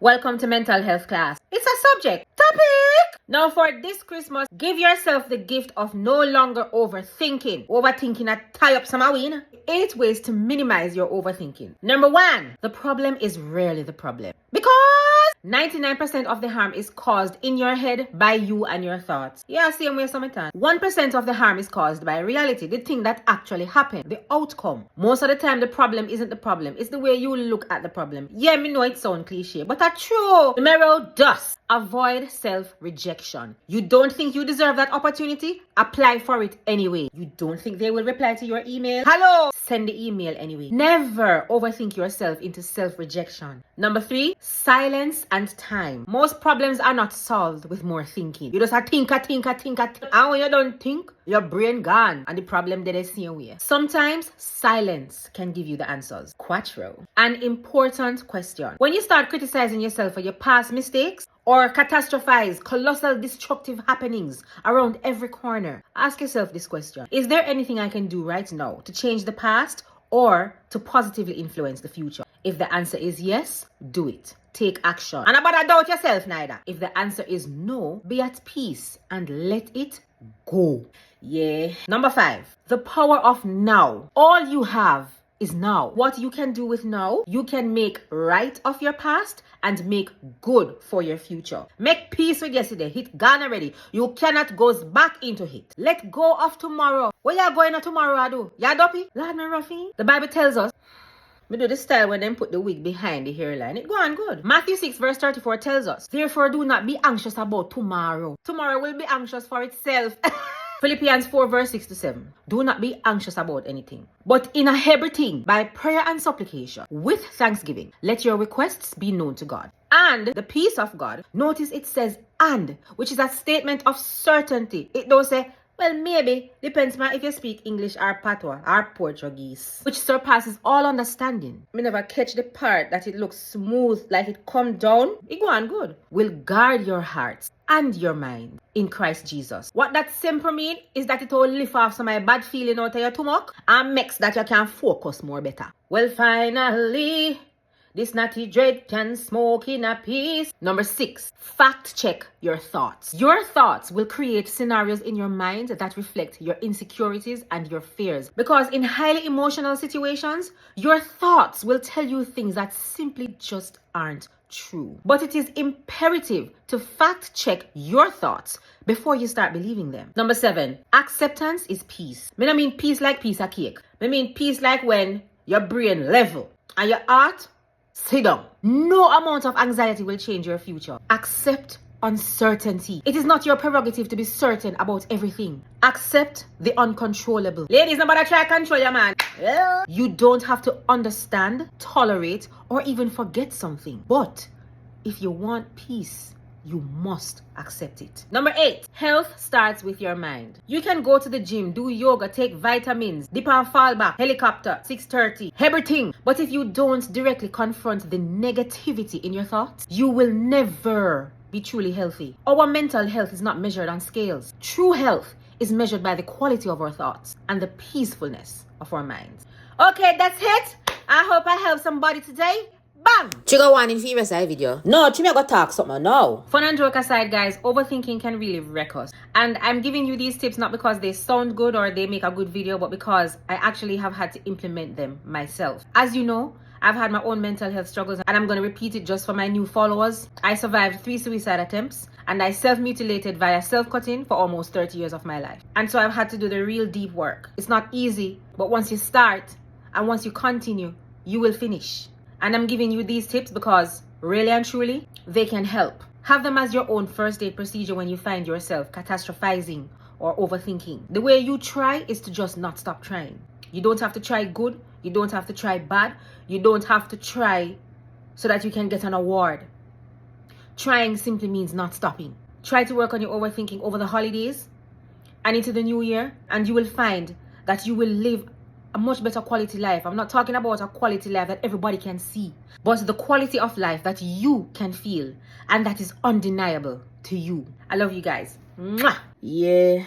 Welcome to mental health class. It's a subject. Topic! Now for this Christmas, give yourself the gift of no longer overthinking. Overthinking a tie up some awin. 8 ways to minimize your overthinking. Number 1, the problem is rarely the problem. Because 99% of the harm is caused in your head by you and your thoughts. Yeah, same way sometimes. 1% of the harm is caused by reality, the thing that actually happened, the outcome. Most of the time, the problem isn't the problem. It's the way you look at the problem. Yeah, me know it sounds cliche, but that's true. Numero dos. Avoid self-rejection. You don't think you deserve that opportunity? Apply for it anyway. You don't think they will reply to your email? Hello! Send the email anyway. Never overthink yourself into self-rejection. Number 3, silence and time. Most problems are not solved with more thinking. You just think. And when you don't think, your brain gone and the problem did the same way. Sometimes silence can give you the answers. Quattro. An important question. When you start criticizing yourself for your past mistakes or catastrophize colossal destructive happenings around every corner, ask yourself this question. Is there anything I can do right now to change the past or to positively influence the future? If the answer is yes, do it. Take action. And about doubt yourself neither. If the answer is no, be at peace and let it go. Yeah. Number 5, the power of now. All you have is now. What you can do with now, you can make right of your past and make good for your future. Make peace with yesterday. It gone already. You cannot go back into it. Let go of tomorrow. What you going to tomorrow I do? Ya dopey? Lord me roughy. The Bible tells us, we do the style when them put the wig behind the hairline. It go on good. Matthew 6 verse 34 tells us, therefore do not be anxious about tomorrow. Tomorrow will be anxious for itself. Philippians 4 verse 6 to 7. Do not be anxious about anything, but in everything, by prayer and supplication, with thanksgiving, let your requests be known to God. And the peace of God, notice it says and, which is a statement of certainty. It don't say, well, maybe, depends on if you speak English or Patois or Portuguese, which surpasses all understanding. Me never catch the part that it looks smooth, like it come down. It go on good. Will guard your hearts and your mind in Christ Jesus. What that simple mean is that it will lift off some of my bad feeling out of your stomach and makes that you can focus more better. Well, finally, this natty dread can smoke in a peace. Number 6, fact check your thoughts. Your thoughts will create scenarios in your mind that reflect your insecurities and your fears. Because in highly emotional situations, your thoughts will tell you things that simply just aren't true. But it is imperative to fact check your thoughts before you start believing them. Number 7, acceptance is peace. I don't mean peace like piece of cake. I mean peace like when your brain level and your heart sit down. No amount of anxiety will change your future. Accept uncertainty. It is not your prerogative to be certain about everything. Accept the uncontrollable. Ladies, nobody try to control your man. Yeah. You don't have to understand, tolerate, or even forget something. But if you want peace, you must accept it. Number 8, health starts with your mind. You can go to the gym, do yoga, take vitamins, dip and fall back, helicopter, 6:30, everything. But if you don't directly confront the negativity in your thoughts, you will never be truly healthy. Our mental health is not measured on scales. True health is measured by the quality of our thoughts and the peacefulness of our minds. Okay, that's it. I hope I helped somebody today. Bam! Trigger warning for the rest of the video. No, Chimmy got talk something now. Fun and joke aside, guys, overthinking can really wreck us. And I'm giving you these tips not because they sound good or they make a good video, but because I actually have had to implement them myself. As you know, I've had my own mental health struggles, and I'm going to repeat it just for my new followers. I survived 3 suicide attempts, and I self-mutilated via self-cutting for almost 30 years of my life. And so I've had to do the real deep work. It's not easy, but once you start and once you continue, you will finish. And I'm giving you these tips because really and truly, they can help. Have them as your own first aid procedure when you find yourself catastrophizing or overthinking. The way you try is to just not stop trying. You don't have to try good. You don't have to try bad. You don't have to try so that you can get an award. Trying simply means not stopping. Try to work on your overthinking over the holidays and into the new year, and you will find that you will live a much better quality life. I'm not talking about a quality life that everybody can see, but the quality of life that you can feel and that is undeniable to you. I love you guys. Mwah! Yeah.